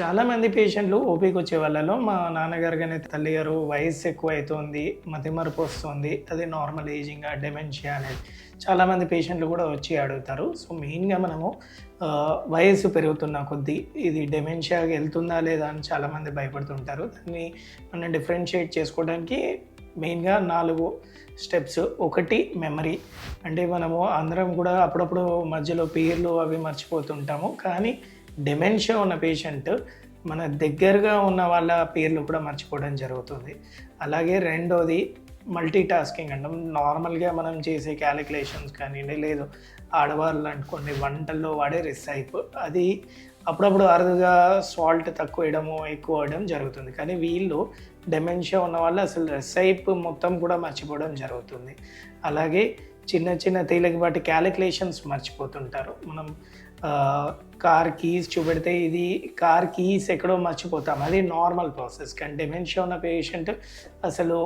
చాలామంది పేషెంట్లు ఓపీకి వచ్చే వాళ్ళలో మా నాన్నగారు గాని, తల్లి గారు వయస్సు ఎక్కువైతుంది, మతిమరుపు వస్తుంది, అది నార్మల్ ఏజింగా, డెమెన్షియా అనేది చాలామంది పేషెంట్లు కూడా వచ్చి అడుగుతారు. సో, మెయిన్‌గా మనము వయస్సు పెరుగుతున్న కొద్దీ ఇది డెమెన్షియాకి వెళ్తుందా లేదా అని చాలామంది భయపడుతుంటారు. దాన్ని మనం డిఫరెన్షియేట్ చేసుకోవడానికి మెయిన్‌గా 4 స్టెప్స్. ఒకటి మెమరీ. అంటే మనము అందరం కూడా అప్పుడప్పుడు మధ్యలో పేర్లు అవి మర్చిపోతుంటాము. కానీ డెమెన్షియా ఉన్న పేషెంట్ మన దగ్గరగా ఉన్న వాళ్ళ పేర్లు కూడా మర్చిపోవడం జరుగుతుంది. అలాగే రెండోది మల్టీ టాస్కింగ్ అంటాం. నార్మల్‌గా మనం చేసే క్యాలిక్యులేషన్స్ కానియండి, లేదు ఆడవాళ్ళు అనుకోండి వంటల్లో వాడే రెసిపీ అది అప్పుడప్పుడు అరుదుగా సాల్ట్ తక్కువ వేయడము, ఎక్కువ వేయడం జరుగుతుంది. కానీ వీళ్ళు డెమెన్షియా ఉన్న వాళ్ళు అసలు రెసిపీ మొత్తం కూడా మర్చిపోవడం జరుగుతుంది. అలాగే చిన్న చిన్న తేలికపాటి క్యాలిక్యులేషన్స్ మర్చిపోతుంటారు. మనం కార్ కీస్ చూపెడితే ఇది కార్ కీస్ ఎక్కడో మర్చిపోతాం. అది నార్మల్ ప్రాసెస్. కానీ డెమెన్షియా ఉన్న పేషెంట్ అసలు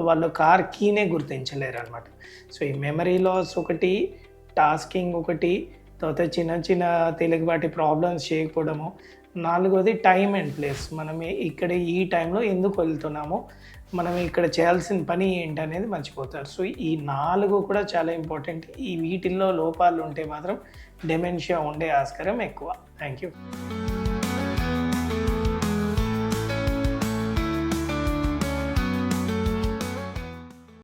వాళ్ళు కార్ కీనే గుర్తించలేరనమాట. సో, ఈ మెమరీ లాస్ ఒకటి, టాస్కింగ్ ఒకటి, తర్వాత చిన్న చిన్న తేలికపాటి ప్రాబ్లమ్స్ చేయకపోవడము, నాలుగోది టైమ్ అండ్ ప్లేస్. మనం ఇక్కడ ఈ టైంలో ఎందుకు వెళ్తున్నామో, మనం ఇక్కడ చేయాల్సిన పని ఏంటనేది మర్చిపోతారు. సో, ఈ 4 కూడా చాలా ఇంపార్టెంట్. ఈ వీటిల్లో లోపాలు ఉంటే మాత్రం డెమెన్షియా ఉండే ఆస్కారం ఎక్కువ. Thank you.